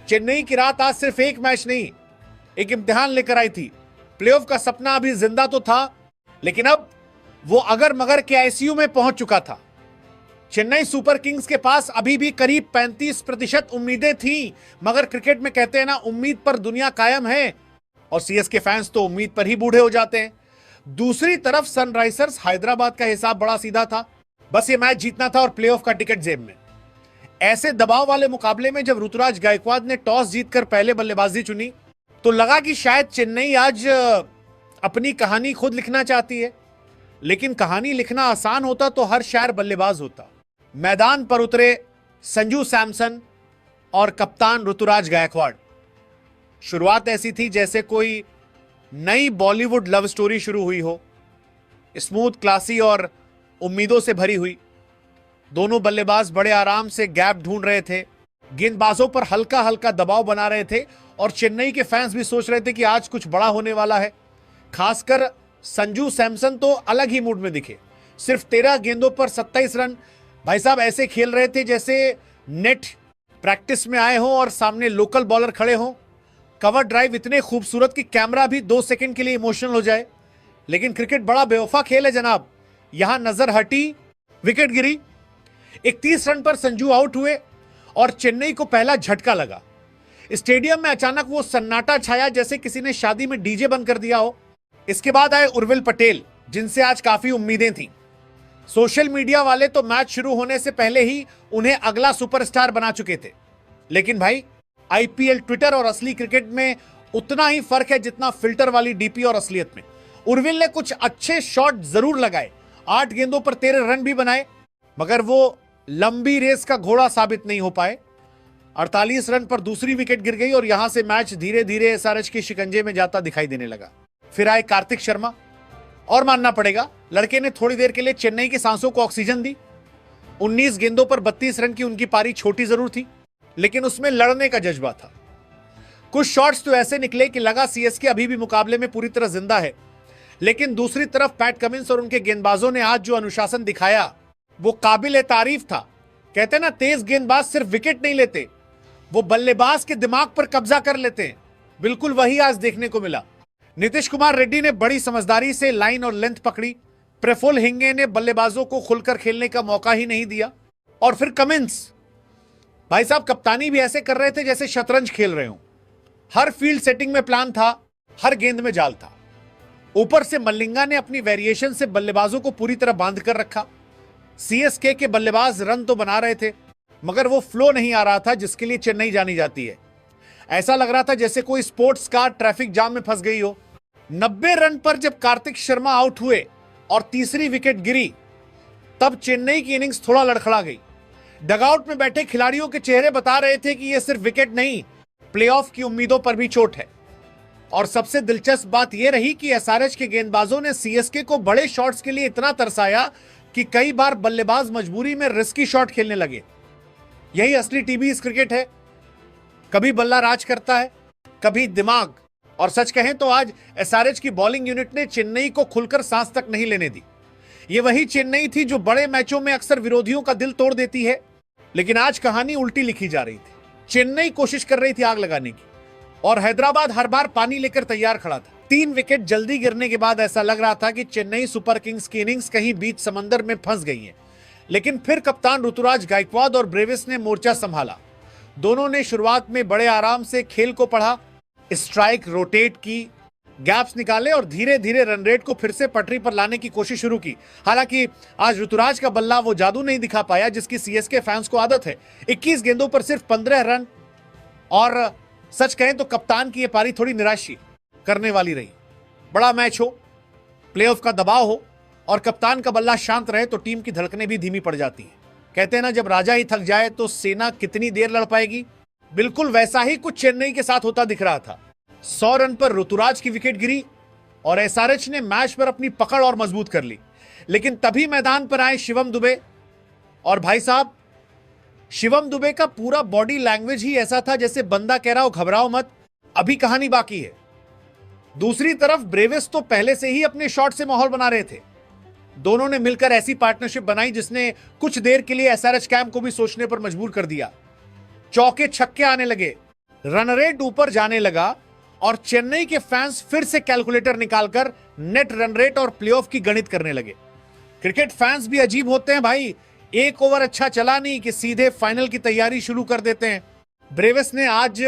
चेन्नई की रात आज सिर्फ एक मैच नहीं, एक इम्तिहान लेकर आई थी। प्लेऑफ का सपना अभी जिंदा तो था, लेकिन अब वो अगर मगर के आईसीयू में पहुंच चुका था। चेन्नई सुपर किंग्स के पास अभी भी करीब 35% उम्मीदें थी, मगर क्रिकेट में कहते हैं ना, उम्मीद पर दुनिया कायम है, और सीएसके फैंस तो उम्मीद पर ही बूढ़े हो जाते हैं। दूसरी तरफ सनराइजर्स हैदराबाद का हिसाब बड़ा सीधा था, बस ये मैच जीतना था और प्लेऑफ का टिकट जेब में। ऐसे दबाव वाले मुकाबले में जब ऋतुराज गायकवाड ने टॉस जीतकर पहले बल्लेबाजी चुनी, तो लगा कि शायद चेन्नई आज अपनी कहानी खुद लिखना चाहती है। लेकिन कहानी लिखना आसान होता तो हर शायर बल्लेबाज होता। मैदान पर उतरे संजू सैमसन और कप्तान ऋतुराज गायकवाड। शुरुआत ऐसी थी जैसे कोई नई बॉलीवुड लव स्टोरी शुरू हुई हो, स्मूथ, क्लासी और उम्मीदों से भरी हुई। दोनों बल्लेबाज बड़े आराम से गैप ढूंढ रहे थे, गेंदबाजों पर हल्का हल्का दबाव बना रहे थे, और चेन्नई के फैंस भी सोच रहे थे कि आज कुछ बड़ा होने वाला है। खासकर संजू सैमसन तो अलग ही मूड में दिखे। सिर्फ 13 गेंदों पर 27 रन। भाई साहब ऐसे खेल रहे थे जैसे नेट प्रैक्टिस में आए हों और सामने लोकल बॉलर खड़े हों। कवर ड्राइव इतने खूबसूरत कि कैमरा भी 2 सेकंड के लिए इमोशनल हो जाए। लेकिन क्रिकेट बड़ा बेवफा खेल है जनाब। यहां नजर हटी, विकेट गिरी। 31 रन पर संजू आउट हुए और चेन्नई को पहला झटका लगा। स्टेडियम में अचानक वो सन्नाटा छाया जैसे किसी ने शादी में डीजे बंद कर दिया हो। इसके बाद आए उर्विल पटेल, जिनसे आज काफी उम्मीदें थीं। सोशल मीडिया वाले तो मैच शुरू होने से पहले ही उन्हें अगला सुपरस्टार बना चुके थे। लेकिन भाई, आईपीएल, ट्विटर और असली क्रिकेट में उतना ही फर्क है जितना फिल्टर वाली डीपी और असलियत में। उर्विल ने कुछ अच्छे शॉट जरूर लगाए, 8 गेंदों पर 13 रन भी बनाए, मगर वो लंबी रेस का घोड़ा साबित नहीं हो पाए। 48 रन पर दूसरी विकेट गिर गई और यहां से मैच धीरे धीरे एसआरएच के शिकंजे में जाता दिखाई देने लगा। फिर आए कार्तिक शर्मा, और मानना पड़ेगा, लड़के ने थोड़ी देर के लिए चेन्नई की सांसों को ऑक्सीजन दी। 19 गेंदों पर 32 रन की उनकी पारी छोटी जरूर थी, लेकिन उसमें लड़ने का जज्बा था। कुछ शॉट्स तो ऐसे निकले कि लगा सीएसके अभी भी मुकाबले में पूरी तरह जिंदा है। लेकिन दूसरी तरफ पैट कमिंस और उनके गेंदबाजों ने आज जो अनुशासन दिखाया वो काबिल तारीफ था। कहते हैं ना, तेज गेंदबाज सिर्फ विकेट नहीं लेते, वो बल्लेबाज के दिमाग पर कब्जा कर लेते हैं। बिल्कुल वही आज देखने को मिला। नीतीश कुमार रेड्डी ने बड़ी समझदारी से लाइन और लेंथ पकड़ी। प्रफुल्ल हिंगे ने बल्लेबाजों को खुलकर खेलने का मौका ही नहीं दिया। और फिर कमिंस, भाई साहब कप्तानी भी ऐसे कर रहे थे जैसे शतरंज खेल रहे हों। हर फील्ड सेटिंग में प्लान था, हर गेंद में जाल था। ऊपर से मल्लिंगा ने अपनी वेरिएशन से बल्लेबाजों को पूरी तरह बांध कर रखा। सीएसके के बल्लेबाज रन तो बना रहे थे, मगर वो फ्लो नहीं आ रहा था जिसके लिए चेन्नई जानी जाती है। ऐसा लग रहा था जैसे कोई स्पोर्ट्स कार ट्रैफिक जाम में फंस गई हो। 90 रन पर जब कार्तिक शर्मा आउट हुए और तीसरी विकेट गिरी, तब चेन्नई की इनिंग्स थोड़ा लड़खड़ा गई। डगआउट में बैठे खिलाड़ियों के चेहरे बता रहे थे कि यह सिर्फ विकेट नहीं, प्लेऑफ की उम्मीदों पर भी चोट है। और सबसे दिलचस्प बात यह रही कि एसआरएच के गेंदबाजों ने सीएसके को बड़े शॉट्स के लिए इतना तरसाया कि कई बार बल्लेबाज मजबूरी में रिस्की शॉट खेलने लगे। यही असली टीवी इस क्रिकेट है। कभी बल्ला राज करता है, कभी दिमाग। और सच कहें तो आज एसआरएच की बॉलिंग यूनिट ने चेन्नई को खुलकर सांस तक नहीं लेने दी। ये वही चेन्नई थी जो बड़े मैचों में अक्सर विरोधियों का दिल तोड़ देती है, लेकिन आज कहानी उल्टी लिखी जा रही थी। चेन्नई कोशिश कर रही थी आग लगाने की, और हैदराबाद हर बार पानी लेकर तैयार खड़ा था। 3 विकेट जल्दी गिरने के बाद ऐसा लग रहा था कि चेन्नई सुपर किंग्स की इनिंग्स कहीं बीच समंदर में फंस गई है। लेकिन फिर कप्तान ऋतुराज गायकवाड और ब्रेविस ने मोर्चा संभाला। दोनों ने शुरुआत में बड़े आराम से खेल को पढ़ा, स्ट्राइक रोटेट की, गैप्स निकाले और धीरे धीरे रन रेट को फिर से पटरी पर लाने की कोशिश शुरू की। हालांकि आज ऋतुराज का बल्ला वो जादू नहीं दिखा पाया जिसकी सीएसके फैंस को आदत है। 21 गेंदों पर सिर्फ 15 रन, और सच कहें तो कप्तान की यह पारी थोड़ी निराश करने वाली रही। बड़ा मैच हो, प्लेऑफ का दबाव हो और कप्तान का बल्ला शांत रहे तो टीम की धड़कनें भी धीमी पड़ जाती हैं। कहते हैं ना, जब राजा ही थक जाए तो सेना कितनी देर लड़ पाएगी। बिल्कुल वैसा ही कुछ चेन्नई के साथ होता दिख रहा था। 100 रन पर ऋतुराज की विकेट गिरी और एसआरएच ने मैच पर अपनी पकड़ और मजबूत कर ली। लेकिन तभी मैदान पर आए शिवम दुबे, और भाई साहब शिवम दुबे का पूरा बॉडी लैंग्वेज ही ऐसा था जैसे बंदा कह रहा हो घबराओ मत, अभी कहानी बाकी है। दूसरी तरफ ब्रेविस तो पहले से ही अपने शॉट से माहौल बना रहे थे। दोनों ने मिलकर ऐसी पार्टनरशिप बनाई जिसने कुछ देर के लिए एसआरएच कैंप को भी सोचने पर मजबूर कर दिया। चौके छक्के आने लगे, रन रेट ऊपर जाने लगा और चेन्नई के फैंस फिर से कैलकुलेटर निकालकर नेट रन रेट और प्लेऑफ की गणित करने लगे। क्रिकेट फैंस भी अजीब होते हैं भाई, एक ओवर अच्छा चला नहीं कि सीधे फाइनल की तैयारी शुरू कर देते हैं। ब्रेविस ने आज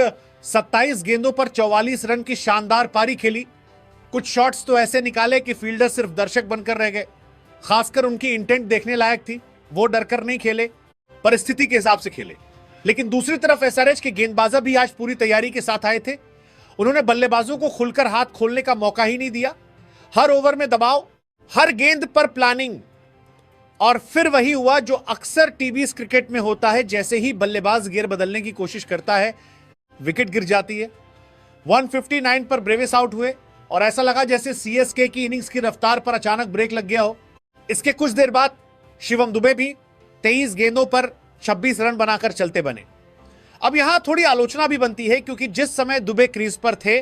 27 गेंदों पर 44 रन की शानदार पारी खेली। कुछ शॉट्स तो ऐसे निकाले कि फील्डर सिर्फ दर्शक बनकर रह गए। खासकर उनकी इंटेंट देखने लायक थी, वो डरकर नहीं खेले, परिस्थिति के हिसाब से खेले। लेकिन दूसरी तरफ एसआरएच के गेंदबाज भी आज पूरी तैयारी के साथ आए थे। उन्होंने बल्लेबाजों को खुलकर हाथ खोलने का मौका ही नहीं दिया। हर ओवर में दबाव, हर गेंद पर प्लानिंग, और फिर वही हुआ जो अक्सर टीवीज क्रिकेट में होता है। जैसे ही बल्लेबाज गियर बदलने की कोशिश करता है, विकेट गिर जाती है। 159 पर ब्रेविस आउट हुए और ऐसा लगा जैसे सीएसके की इनिंग्स की रफ्तार पर अचानक ब्रेक लग गया हो। इसके कुछ देर बाद शिवम दुबे भी 23 गेंदों पर 26 रन बनाकर चलते बने। अब यहां थोड़ी आलोचना भी बनती है क्योंकि जिस समय दुबे क्रीज पर थे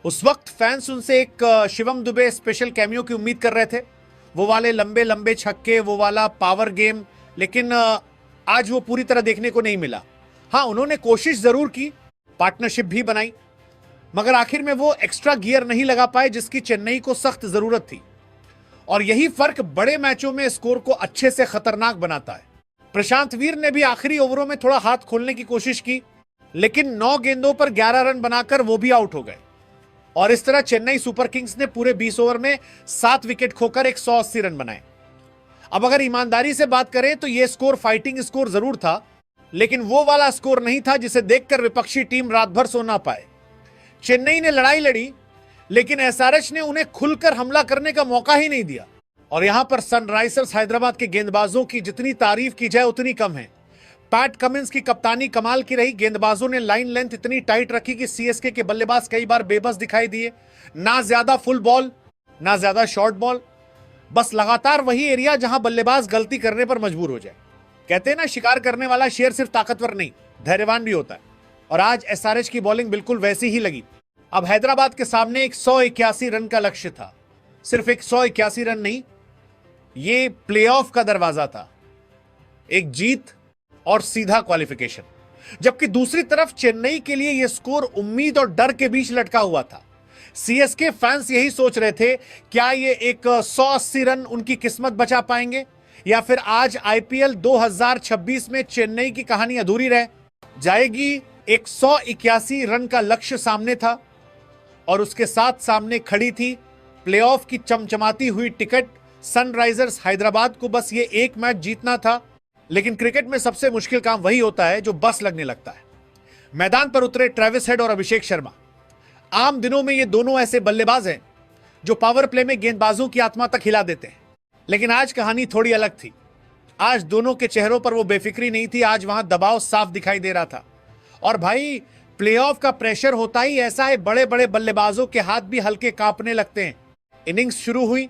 उस वक्त फैंस उनसे एक शिवम दुबे स्पेशल कैमियो की उम्मीद कर रहे थे, वो वाले लंबे लंबे छक्के, वो वाला पावर गेम। लेकिन आज वो पूरी तरह देखने को नहीं मिला। हाँ, उन्होंने कोशिश जरूर की, पार्टनरशिप भी बनाई, मगर आखिर में वो एक्स्ट्रा गियर नहीं लगा पाए जिसकी चेन्नई को सख्त जरूरत थी। और यही फर्क बड़े मैचों में स्कोर को अच्छे से खतरनाक बनाता है। प्रशांत वीर ने भी आखिरी ओवरों में थोड़ा हाथ खोलने की कोशिश की, लेकिन 9 गेंदों पर 11 रन बनाकर वो भी आउट हो गए। और इस तरह चेन्नई सुपर किंग्स ने पूरे 20 ओवर में 7 विकेट खोकर 180 रन बनाए। अब अगर ईमानदारी से बात करें तो यह स्कोर फाइटिंग स्कोर जरूर था, लेकिन वो वाला स्कोर नहीं था जिसे देखकर विपक्षी टीम रात भर सो ना पाए। चेन्नई ने लड़ाई लड़ी, लेकिन एसआरएच ने उन्हें खुलकर हमला करने का मौका ही नहीं दिया। और यहां पर सनराइजर्स हैदराबाद के गेंदबाजों की जितनी तारीफ की जाए उतनी कम है। पैट कमिंस की कप्तानी कमाल की रही। गेंदबाजों ने लाइन लेंथ इतनी टाइट रखी कि सीएसके के बल्लेबाज कई बार बेबस दिखाई दिए। ना ज्यादा फुल बॉल, ना ज्यादा शॉर्ट बॉल, बस लगातार वही एरिया जहां बल्लेबाज गलती करने पर मजबूर हो जाए। कहते हैं ना, शिकार करने वाला शेर सिर्फ ताकतवर नहीं, धैर्यवान भी होता है। और आज एसआरएच की बॉलिंग बिल्कुल वैसी ही लगी। अब हैदराबाद के सामने एक 181 रन का लक्ष्य था। सिर्फ एक 181 रन नहीं, ये प्लेऑफ का दरवाजा था, एक जीत और सीधा क्वालिफिकेशन। जबकि दूसरी तरफ चेन्नई के लिए यह स्कोर उम्मीद और डर के बीच लटका हुआ था। सीएसके फैंस यही सोच रहे थे, क्या ये एक 180 रन उनकी किस्मत बचा पाएंगे, या फिर आज आईपीएल 2026 में चेन्नई की कहानी अधूरी रह जाएगी। 181 रन का लक्ष्य सामने था और उसके साथ सामने खड़ी थी प्लेऑफ की चमचमाती हुई टिकट। सनराइजर्स हैदराबाद को बस ये एक मैच जीतना था। लेकिन क्रिकेट में सबसे मुश्किल काम वही होता है जो बस लगने लगता है। मैदान पर उतरे ट्रेविस हेड और अभिषेक शर्मा। आम दिनों में ये दोनों ऐसे बल्लेबाज हैं जो पावर प्ले में गेंदबाजों की आत्मा तक हिला देते हैं। लेकिन आज कहानी थोड़ी अलग थी। आज दोनों के चेहरों पर वो बेफिक्री नहीं थी, आज वहां दबाव साफ दिखाई दे रहा था। और भाई, प्लेऑफ का प्रेशर होता ही ऐसा है, बड़े बड़े बल्लेबाजों के हाथ भी हल्के कांपने लगते हैं। इनिंग्स शुरू हुई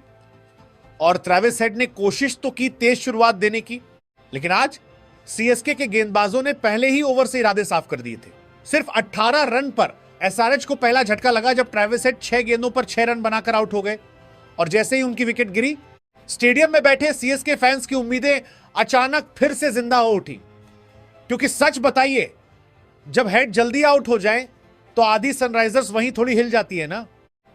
और ट्रेविस हेड ने कोशिश तो की तेज शुरुआत देने की, लेकिन आज सीएसके के गेंदबाजों ने पहले ही ओवर से इरादे साफ कर दिए थे। सिर्फ 18 रन पर एसआरएच को पहला झटका लगा जब ट्रेविस हेड 6 गेंदों पर 6 रन बनाकर आउट हो गए। और जैसे ही उनकी विकेट गिरी, स्टेडियम में बैठे सीएसके फैंस की उम्मीदें अचानक फिर से जिंदा हो उठी। क्योंकि सच बताइए, जब हेड जल्दी आउट हो जाए तो आधी सनराइजर्स वहीं थोड़ी हिल जाती है ना।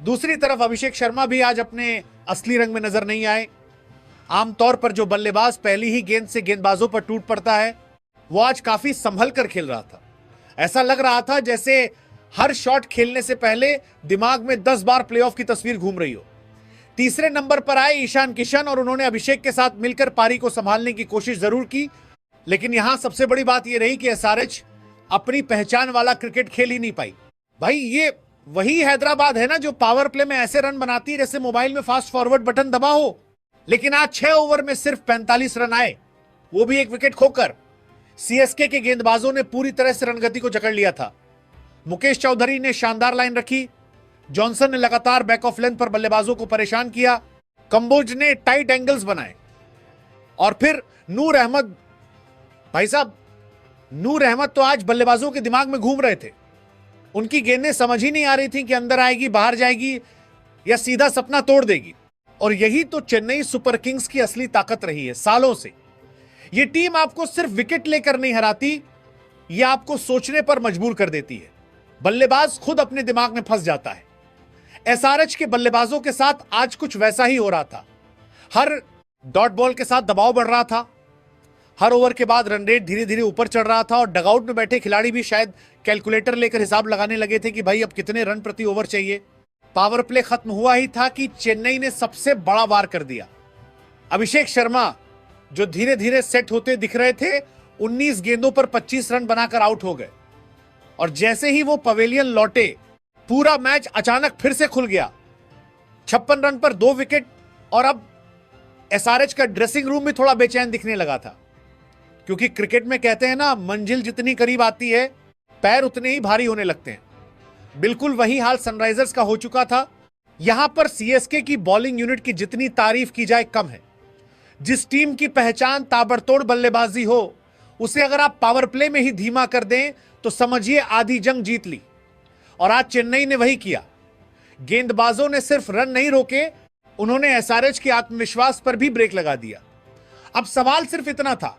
दूसरी तरफ अभिषेक शर्मा भी आज अपने असली रंग में नजर नहीं आए। आमतौर पर जो बल्लेबाज पहली ही गेंद से गेंदबाजों पर टूट पड़ता है, वो आज काफी संभल कर खेल रहा था। ऐसा लग रहा था जैसे हर शॉट खेलने से पहले दिमाग में 10 बार प्लेऑफ की तस्वीर घूम रही हो। तीसरे नंबर पर आए ईशान किशन और उन्होंने अभिषेक के साथ मिलकर पारी को संभालने की कोशिश जरूर की। लेकिन यहां सबसे बड़ी बात यह रही कि एसआरएच अपनी पहचान वाला क्रिकेट खेल ही नहीं पाई। भाई, ये वही हैदराबाद है ना जो पावर प्ले में ऐसे रन बनाती है जैसे मोबाइल में फास्ट फॉरवर्ड बटन दबा हो। लेकिन आज 6 ओवर में सिर्फ 45 रन आए, वो भी एक विकेट खोकर। सीएसके के गेंदबाजों ने पूरी तरह से रणगति को जकड़ लिया था। मुकेश चौधरी ने शानदार लाइन रखी, जॉनसन ने लगातार बैक ऑफ लेंथ पर बल्लेबाजों को परेशान किया, कंबोज ने टाइट एंगल्स बनाए, और फिर नूर अहमद। भाई साहब, नूर अहमद तो आज बल्लेबाजों के दिमाग में घूम रहे थे। उनकी गेंदें समझ ही नहीं आ रही थी कि अंदर आएगी, बाहर जाएगी, या सीधा सपना तोड़ देगी। और यही तो चेन्नई सुपर किंग्स की असली ताकत रही है सालों से। यह टीम आपको सिर्फ विकेट लेकर नहीं हराती, यह आपको सोचने पर मजबूर कर देती है। बल्लेबाज खुद अपने दिमाग में फंस जाता है। एसआरएच के बल्लेबाजों के साथ आज कुछ वैसा ही हो रहा था। हर डॉट बॉल के साथ दबाव बढ़ रहा था, हर ओवर के बाद रन रेट धीरे धीरे ऊपर चढ़ रहा था और डगआउट में बैठे खिलाड़ी भी शायद कैलकुलेटर लेकर हिसाब लगाने लगे थे कि भाई अब कितने रन प्रति ओवर चाहिए। पावर प्ले खत्म हुआ ही था कि चेन्नई ने सबसे बड़ा वार कर दिया। अभिषेक शर्मा जो धीरे धीरे सेट होते दिख रहे थे, 19 गेंदों पर 25 रन बनाकर आउट हो गए और जैसे ही वो पवेलियन लौटे पूरा मैच अचानक फिर से खुल गया। 56 रन पर 2 विकेट और अब एसआरएच का ड्रेसिंग रूम भी थोड़ा बेचैन दिखने लगा था, क्योंकि क्रिकेट में कहते हैं ना, मंजिल जितनी करीब आती है पैर उतने ही भारी होने लगते हैं। बिल्कुल वही हाल सनराइजर्स का हो चुका था। यहां पर सीएसके की बॉलिंग यूनिट की जितनी तारीफ की जाए कम है। जिस टीम की पहचान ताबड़तोड़ बल्लेबाजी हो, उसे अगर आप पावर प्ले में ही धीमा कर दें तो समझिए आधी जंग जीत ली। और आज चेन्नई ने वही किया। गेंदबाजों ने सिर्फ रन नहीं रोके, उन्होंने एसआरएच के आत्मविश्वास पर भी ब्रेक लगा दिया। अब सवाल सिर्फ इतना था,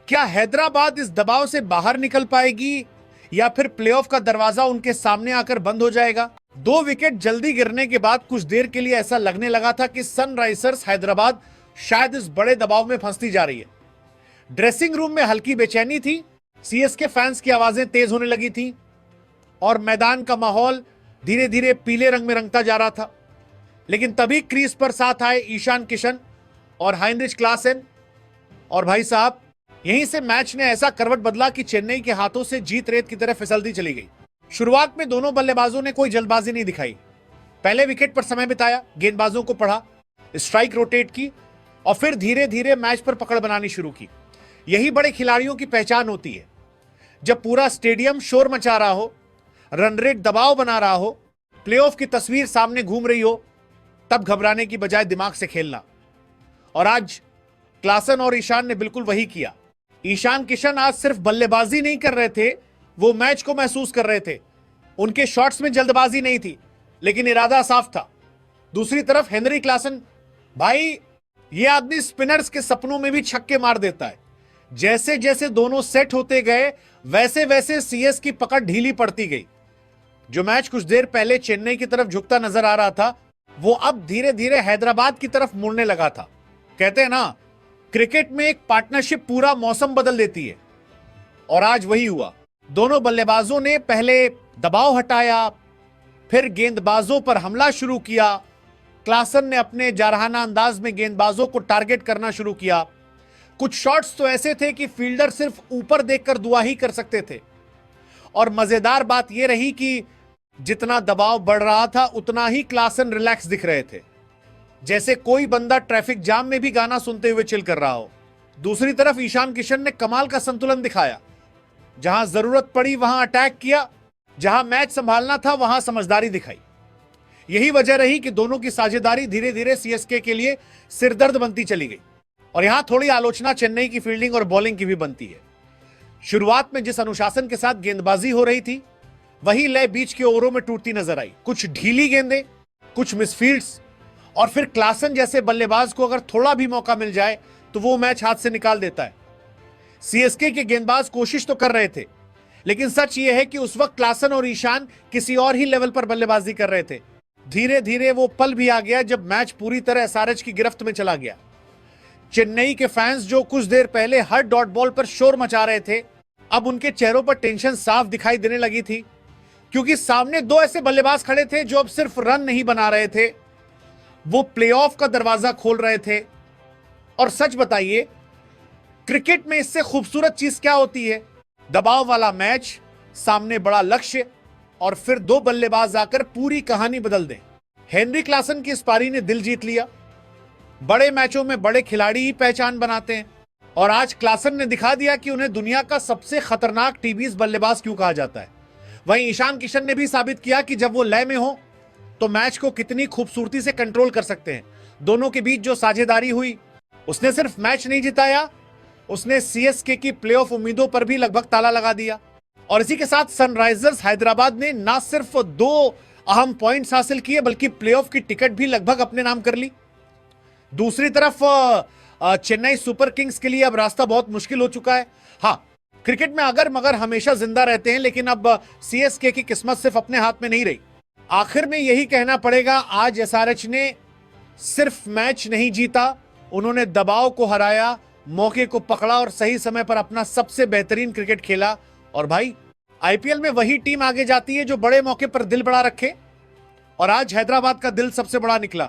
क्या हैदराबाद इस दबाव से बाहर निकल पाएगी या फिर प्लेऑफ का दरवाजा उनके सामने आकर बंद हो जाएगा? 2 विकेट जल्दी गिरने के बाद कुछ देर के लिए ऐसा लगने लगा था कि सनराइजर्स हैदराबाद शायद इस बड़े दबाव में फंसती जा रही है। ड्रेसिंग रूम में हल्की बेचैनी थी, सीएसके फैंस की आवाजें तेज होने लगी थी और मैदान का माहौल धीरे धीरे पीले रंग में रंगता जा रहा था। लेकिन तभी क्रीज पर साथ आए ईशान किशन और हाइनरिच क्लासेन और भाई साहब, यहीं से मैच ने ऐसा करवट बदला कि चेन्नई के हाथों से जीत रेत की तरफ फिसलती चली गई। शुरुआत में दोनों बल्लेबाजों ने कोई जल्दबाजी नहीं दिखाई। पहले विकेट पर समय बिताया, गेंदबाजों को पढ़ा, स्ट्राइक रोटेट की और फिर धीरे धीरे मैच पर पकड़ बनानी शुरू की। यही बड़े खिलाड़ियों की पहचान होती है। जब पूरा स्टेडियम शोर मचा रहा हो, रन रेट दबाव बना रहा हो, प्लेऑफ की तस्वीर सामने घूम रही हो, तब घबराने की बजाय दिमाग से खेलना। और आज क्लासन और ईशान ने बिल्कुल वही किया। ईशान किशन आज सिर्फ बल्लेबाजी नहीं कर रहे थे, वो मैच को महसूस कर रहे थे। उनके शॉट्स में जल्दबाजी नहीं थी, लेकिन इरादा साफ था। दूसरी तरफ हेनरी क्लासन, भाई ये आदमी स्पिनर्स के सपनों में भी छक्के मार देता है। जैसे जैसे दोनों सेट होते गए, वैसे वैसे सीएस की पकड़ ढीली पड़ती गई। जो मैच कुछ देर पहले चेन्नई की तरफ झुकता नजर आ रहा था, वो अब धीरे धीरे हैदराबाद की तरफ मुड़ने लगा था। कहते हैं ना, क्रिकेट में एक पार्टनरशिप पूरा मौसम बदल देती है, और आज वही हुआ। दोनों बल्लेबाजों ने पहले दबाव हटाया, फिर गेंदबाजों पर हमला शुरू किया। क्लासन ने अपने जारहाना अंदाज में गेंदबाजों को टारगेट करना शुरू किया। कुछ शॉट्स तो ऐसे थे कि फील्डर सिर्फ ऊपर देखकर दुआ ही कर सकते थे। और मजेदार बात यह रही कि जितना दबाव बढ़ रहा था, उतना ही क्लासन रिलैक्स दिख रहे थे, जैसे कोई बंदा ट्रैफिक जाम में भी गाना सुनते हुए चिल कर रहा हो। दूसरी तरफ ईशान किशन ने कमाल का संतुलन दिखाया। जहां जरूरत पड़ी वहां अटैक किया, जहां मैच संभालना था वहां समझदारी दिखाई। यही वजह रही कि दोनों की साझेदारी धीरे धीरे सीएसके के लिए सिरदर्द बनती चली गई। और यहां थोड़ी आलोचना चेन्नई की फील्डिंग और बॉलिंग की भी बनती है। शुरुआत में जिस अनुशासन के साथ गेंदबाजी हो रही थी, वही लय बीच के ओवरों में टूटती नजर आई। कुछ ढीली गेंदें, कुछ मिसफील्ड्स, और फिर क्लासन जैसे बल्लेबाज को अगर थोड़ा भी मौका मिल जाए तो वो मैच हाथ से निकाल देता है। सीएसके के गेंदबाज कोशिश तो कर रहे थे, लेकिन सच ये है कि उस वक्त क्लासन और ईशान किसी और ही लेवल पर बल्लेबाजी कर रहे थे। धीरे धीरे वो पल भी आ गया जब मैच पूरी तरह एसआरएच की गिरफ्त में चला गया। चेन्नई के फैंस जो कुछ देर पहले हर डॉट बॉल पर शोर मचा रहे थे, अब उनके चेहरों पर टेंशन साफ दिखाई देने लगी थी, क्योंकि सामने 2 ऐसे बल्लेबाज खड़े थे जो अब सिर्फ रन नहीं बना रहे थे, वो प्लेऑफ का दरवाजा खोल रहे थे। और सच बताइए, क्रिकेट में इससे खूबसूरत चीज क्या होती है? दबाव वाला मैच, सामने बड़ा लक्ष्य, और फिर 2 बल्लेबाज आकर पूरी कहानी बदल दें। हेनरी क्लासन की इस पारी ने दिल जीत लिया। बड़े मैचों में बड़े खिलाड़ी ही पहचान बनाते हैं, और आज क्लासन ने दिखा दिया कि उन्हें दुनिया का सबसे खतरनाक टी20 बल्लेबाज क्यों कहा जाता है। वहीं ईशान किशन ने भी साबित किया कि जब वो लय में हो तो मैच को कितनी खूबसूरती से कंट्रोल कर सकते हैं। दोनों के बीच जो साझेदारी हुई, उसने सिर्फ मैच नहीं जिताया, उसने सीएसके की प्लेऑफ उम्मीदों पर भी लगभग ताला लगा दिया। और इसी के साथ सनराइजर्स हैदराबाद ने ना सिर्फ 2 अहम पॉइंट्स हासिल किए, बल्कि प्लेऑफ की टिकट भी लगभग अपने नाम कर ली। दूसरी तरफ चेन्नई सुपर किंग्स के लिए अब रास्ता बहुत मुश्किल हो चुका है। हाँ, क्रिकेट में अगर मगर हमेशा जिंदा रहते हैं, लेकिन अब सीएसके की किस्मत सिर्फ अपने हाथ में नहीं रही। आखिर में यही कहना पड़ेगा, आज एसआरएच ने सिर्फ मैच नहीं जीता, उन्होंने दबाव को हराया, मौके को पकड़ा और सही समय पर अपना सबसे बेहतरीन क्रिकेट खेला। और भाई, आईपीएल में वही टीम आगे जाती है जो बड़े मौके पर दिल बड़ा रखे, और आज हैदराबाद का दिल सबसे बड़ा निकला।